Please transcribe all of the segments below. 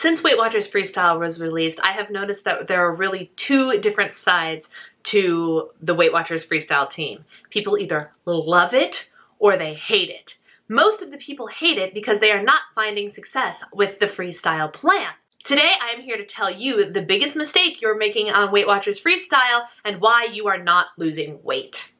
Since Weight Watchers Freestyle was released, I have noticed that there are really two different sides to the Weight Watchers Freestyle team. People either love it or they hate it. Most of the people hate it because they are not finding success with the freestyle plan. Today, I am here to tell you the biggest mistake you're making on Weight Watchers Freestyle and why you are not losing weight.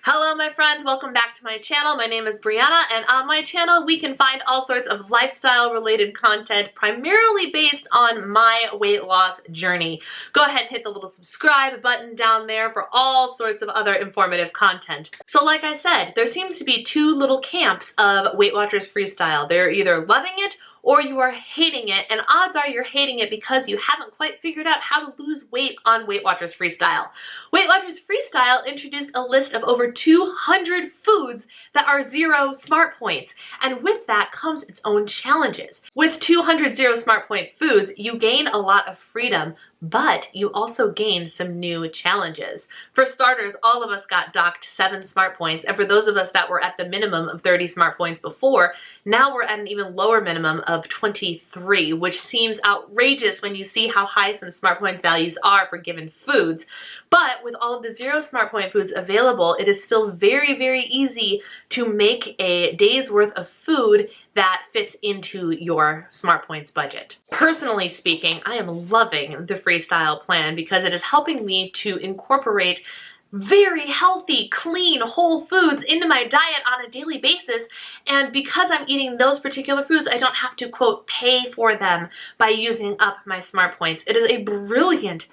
Hello my friends, welcome back to my channel. My name is Brianna, and on my channel we can find all sorts of lifestyle related content primarily based on my weight loss journey. Go ahead and hit the little subscribe button down there for all sorts of other informative content. So like I said, there seems to be two little camps of Weight Watchers Freestyle. They're either loving it or you are hating it, and odds are you're hating it because you haven't quite figured out how to lose weight on Weight Watchers Freestyle. Weight Watchers Freestyle introduced a list of over 200 foods that are 0 smart points, and with that comes its own challenges. With 200 0 smart point foods, you gain a lot of freedom, but you also gain some new challenges. For starters, all of us got docked 7 smart points, and for those of us that were at the minimum of 30 smart points before, now we're at an even lower minimum of 23, which seems outrageous when you see how high some smart points values are for given foods. But with all of the 0 smart point foods available, it is still very, very easy to make a day's worth of food that fits into your smart points budget. Personally speaking, I am loving the freestyle plan because it is helping me to incorporate very healthy, clean, whole foods into my diet on a daily basis, and because I'm eating those particular foods, I don't have to, quote, pay for them by using up my smart points. It is a brilliant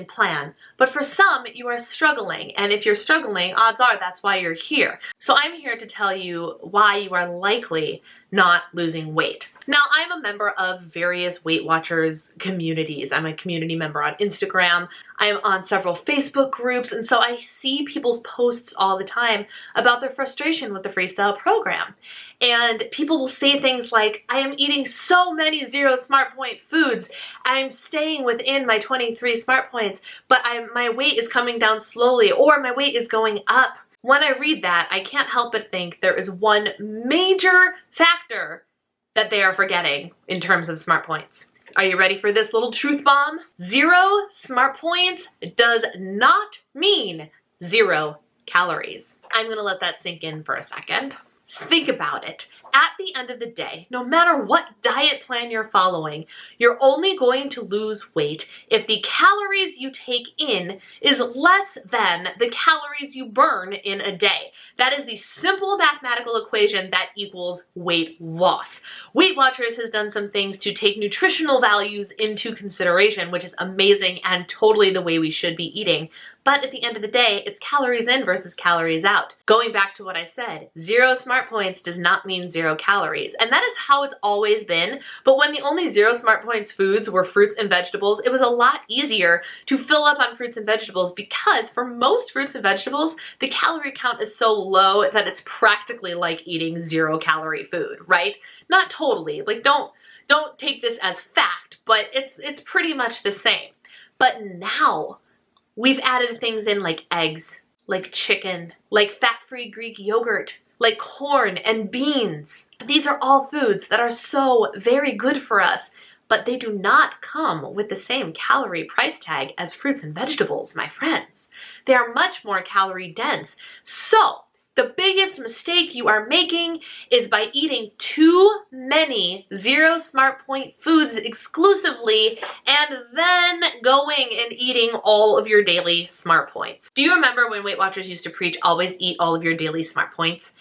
plan, but for some you are struggling, and if you're struggling, odds are that's why you're here. So I'm here to tell you why you are likely not losing weight. Now, I'm a member of various Weight Watchers communities. I'm a community member on Instagram. I am on several Facebook groups, and so I see people's posts all the time about their frustration with the freestyle program. And people will say things like, I am eating so many 0 smart point foods, I'm staying within my 23 smart points, but my weight is coming down slowly, or my weight is going up. When I read that, I can't help but think there is one major factor that they are forgetting in terms of smart points. Are you ready for this little truth bomb? 0 smart points does not mean 0 calories. I'm gonna let that sink in for a second. Think about it. At the end of the day, no matter what diet plan you're following, you're only going to lose weight if the calories you take in is less than the calories you burn in a day. That is the simple mathematical equation that equals weight loss. Weight Watchers has done some things to take nutritional values into consideration, which is amazing and totally the way we should be eating. But at the end of the day, it's calories in versus calories out. Going back to what I said, 0 smart points does not mean 0 calories. And that is how it's always been. But when the only 0 smart points foods were fruits and vegetables, it was a lot easier to fill up on fruits and vegetables because for most fruits and vegetables, the calorie count is so low that it's practically like eating 0 calorie food, right? Not totally, like don't take this as fact, but it's pretty much the same. But now, we've added things in like eggs, like chicken, like fat-free Greek yogurt, like corn and beans. These are all foods that are so very good for us, but they do not come with the same calorie price tag as fruits and vegetables, my friends. They are much more calorie dense. So, the biggest mistake you are making is by eating too many 0 smart point foods exclusively and then going and eating all of your daily smart points. Do you remember when Weight Watchers used to preach always eat all of your daily smart points?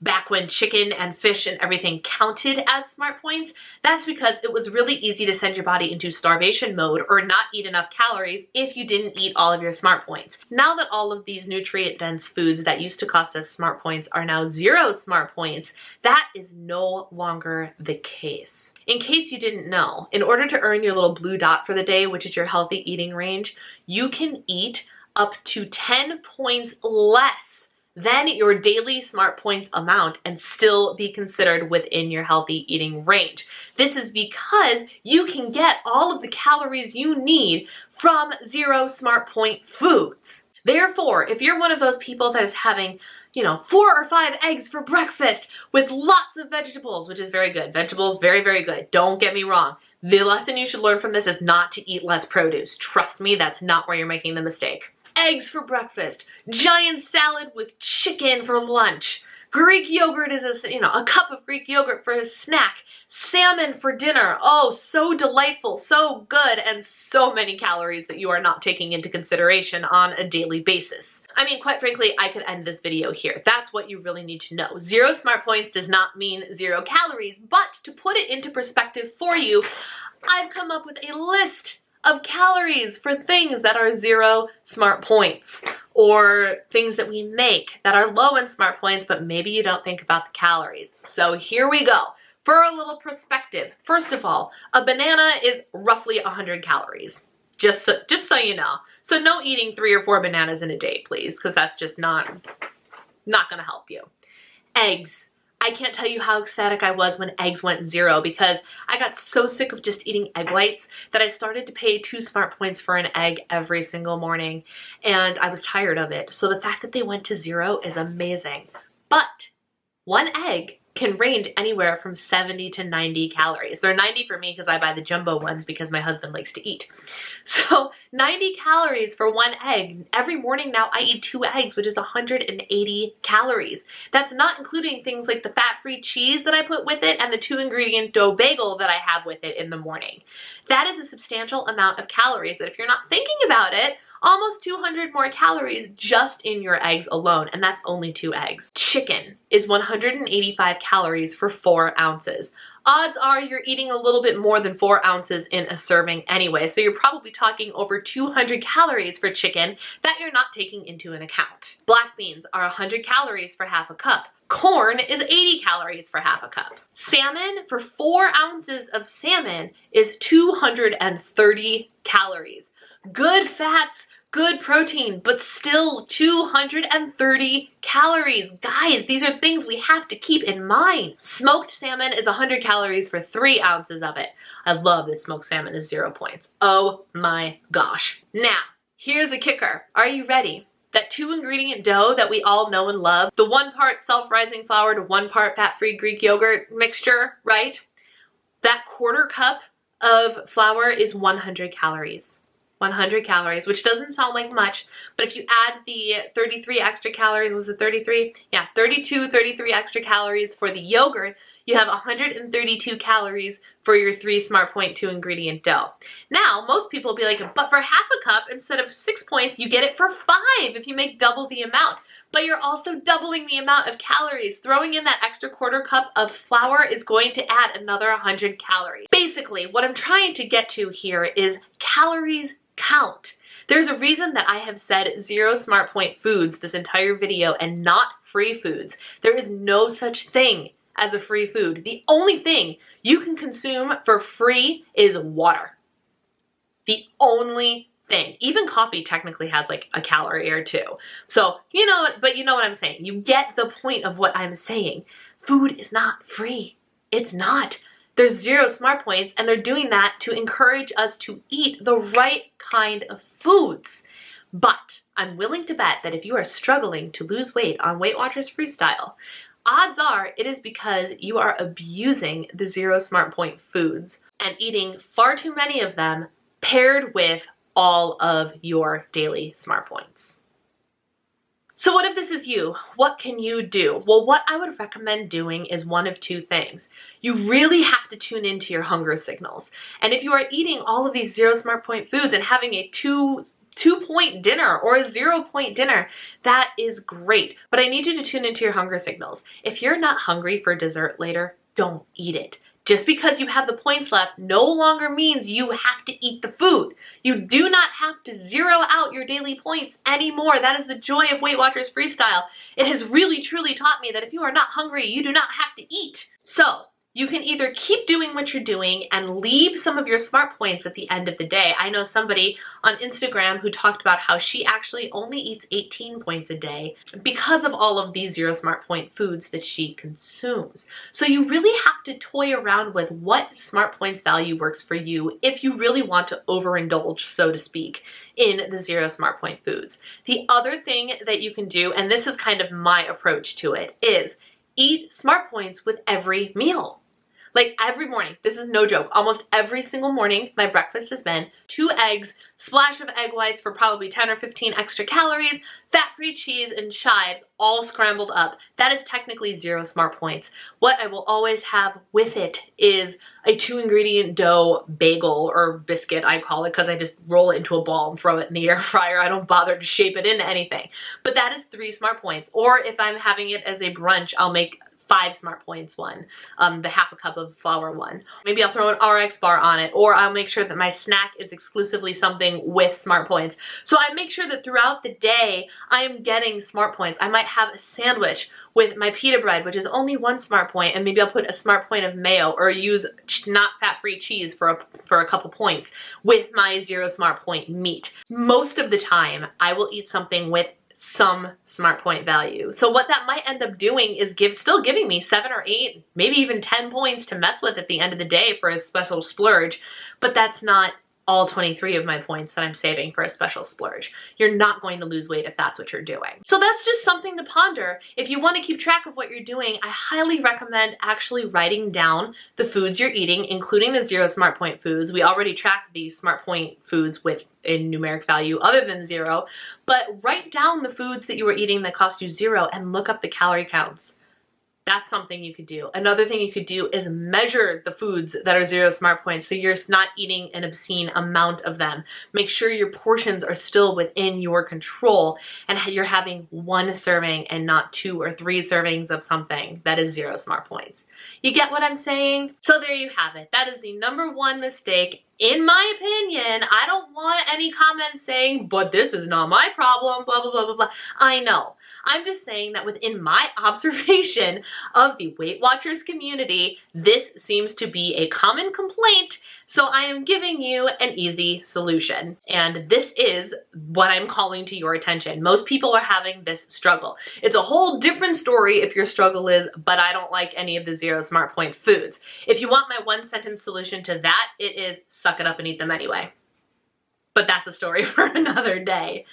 Back when chicken and fish and everything counted as smart points, that's because it was really easy to send your body into starvation mode or not eat enough calories if you didn't eat all of your smart points. Now that all of these nutrient-dense foods that used to cost us smart points are now 0 smart points, that is no longer the case. In case you didn't know, in order to earn your little blue dot for the day, which is your healthy eating range, you can eat up to 10 points less than your daily smart points amount and still be considered within your healthy eating range. This is because you can get all of the calories you need from 0 smart point foods. Therefore, if you're one of those people that is having you know, 4 or 5 eggs for breakfast with lots of vegetables, which is very good. Vegetables, very, very good. Don't get me wrong. The lesson you should learn from this is not to eat less produce. Trust me, that's not where you're making the mistake. Eggs for breakfast, giant salad with chicken for lunch. Greek yogurt is a cup of Greek yogurt for a snack. Salmon for dinner. Oh, so delightful, so good, and so many calories that you are not taking into consideration on a daily basis. I mean, quite frankly, I could end this video here. That's what you really need to know. 0 smart points does not mean 0 calories, but to put it into perspective for you, I've come up with a list of calories for things that are 0 smart points, or things that we make that are low in smart points, but maybe you don't think about the calories. So here we go. For a little perspective, first of all, a banana is roughly 100 calories, just so you know. So no eating 3 or 4 bananas in a day, please, because that's just not gonna help you. Eggs. I can't tell you how ecstatic I was when eggs went 0, because I got so sick of just eating egg whites that I started to pay 2 smart points for an egg every single morning, and I was tired of it. So the fact that they went to 0 is amazing. But 1 egg can range anywhere from 70 to 90 calories. They're 90 for me because I buy the jumbo ones because my husband likes to eat. So 90 calories for 1 egg. Every morning now I eat 2 eggs, which is 180 calories. That's not including things like the fat-free cheese that I put with it and the 2-ingredient dough bagel that I have with it in the morning. That is a substantial amount of calories that if you're not thinking about it, almost 200 more calories just in your eggs alone, and that's only 2 eggs. Chicken is 185 calories for 4 ounces. Odds are you're eating a little bit more than 4 ounces in a serving anyway, so you're probably talking over 200 calories for chicken that you're not taking into an account. Black beans are 100 calories for half a cup. Corn is 80 calories for half a cup. Salmon, for 4 ounces of salmon, is 230 calories. Good fats, good protein, but still 230 calories. Guys, these are things we have to keep in mind. Smoked salmon is 100 calories for 3 ounces of it. I love that smoked salmon is 0 points. Oh my gosh. Now, here's a kicker. Are you ready? That 2-ingredient dough that we all know and love, the 1 part self-rising flour to 1 part fat-free Greek yogurt mixture, right? That 1/4 cup of flour is 100 calories. 100 calories, which doesn't sound like much, but if you add the 33 extra calories, was it 33? Yeah, 33 extra calories for the yogurt, you have 132 calories for your 3 smart point 2-ingredient dough. Now, most people will be like, but for half a cup, instead of 6 points, you get it for 5 if you make double the amount. But you're also doubling the amount of calories. Throwing in that extra 1/4 cup of flour is going to add another 100 calories. Basically, what I'm trying to get to here is calories count. There's a reason that I have said 0 smart point foods this entire video and not free foods. There is no such thing as a free food. The only thing you can consume for free is water. The only thing. Even coffee technically has like a calorie or 2. So, you know what I'm saying. You get the point of what I'm saying. Food is not free. It's not. There's 0 smart points, and they're doing that to encourage us to eat the right kind of foods. But I'm willing to bet that if you are struggling to lose weight on Weight Watchers Freestyle, odds are it is because you are abusing the 0 smart point foods and eating far too many of them paired with all of your daily smart points. So what if this is you? What can you do? Well, what I would recommend doing is one of 2 things. You really have to tune into your hunger signals. And if you are eating all of these 0 smart point foods and having a 2-point dinner or a 0-point dinner, that is great. But I need you to tune into your hunger signals. If you're not hungry for dessert later, don't eat it. Just because you have the points left no longer means you have to eat the food. You do not have to zero out your daily points anymore. That is the joy of Weight Watchers Freestyle. It has really truly taught me that if you are not hungry, you do not have to eat. So you can either keep doing what you're doing and leave some of your smart points at the end of the day. I know somebody on Instagram who talked about how she actually only eats 18 points a day because of all of these 0 smart point foods that she consumes. So you really have to toy around with what smart points value works for you if you really want to overindulge, so to speak, in the Zero Smart Point foods. The other thing that you can do, and this is kind of my approach to it, is eat Smart Points with every meal. Like every morning, this is no joke, almost every single morning, my breakfast has been 2 eggs, splash of egg whites for probably 10 or 15 extra calories, fat-free cheese and chives all scrambled up. That is technically 0 Smart Points. What I will always have with it is a 2-ingredient dough bagel or biscuit, I call it, because I just roll it into a ball and throw it in the air fryer. I don't bother to shape it into anything. But that is 3 Smart Points. Or if I'm having it as a brunch, I'll make 5 Smart Points one, the half a cup of flour one. Maybe I'll throw an RX bar on it, or I'll make sure that my snack is exclusively something with Smart Points. So I make sure that throughout the day, I am getting Smart Points. I might have a sandwich with my pita bread, which is only 1 Smart Point, and maybe I'll put a Smart Point of mayo or use not fat-free cheese for a couple points with my 0 Smart Point meat. Most of the time, I will eat something with some Smart Point value. So what that might end up doing is still giving me 7 or 8, maybe even 10 points to mess with at the end of the day for a special splurge, but that's not all 23 of my points that I'm saving for a special splurge. You're not going to lose weight if that's what you're doing. So that's just something to ponder. If you want to keep track of what you're doing, I highly recommend actually writing down the foods you're eating, including the 0 Smart Point foods. We already track the Smart Point foods with a numeric value other than 0, but write down the foods that you are eating that cost you 0 and look up the calorie counts. That's something you could do. Another thing you could do is measure the foods that are 0 Smart Points so you're not eating an obscene amount of them. Make sure your portions are still within your control and you're having 1 serving and not 2 or 3 servings of something that is 0 Smart Points. You get what I'm saying? So there you have it. That is the #1 mistake. In my opinion. I don't want any comments saying, but this is not my problem, blah, blah, blah, blah, blah. I know. I'm just saying that within my observation of the Weight Watchers community, this seems to be a common complaint, so I am giving you an easy solution. And this is what I'm calling to your attention. Most people are having this struggle. It's a whole different story if your struggle is, but I don't like any of the 0 Smart Point foods. If you want my 1-sentence solution to that, it is suck it up and eat them anyway. But that's a story for another day.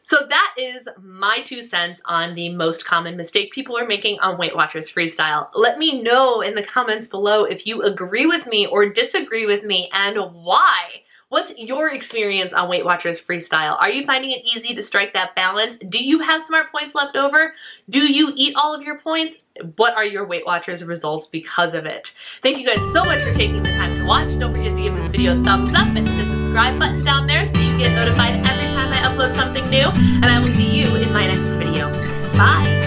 So that is my 2 cents on the most common mistake people are making on Weight Watchers Freestyle. Let me know in the comments below if you agree with me or disagree with me and why. What's your experience on Weight Watchers Freestyle? Are you finding it easy to strike that balance? Do you have Smart Points left over? Do you eat all of your points? What are your Weight Watchers results because of it? Thank you guys so much for taking the time to watch. Don't forget to give this video a thumbs up and hit the subscribe button down there so you get notified every time I upload something new. And I will see you in my next video. Bye!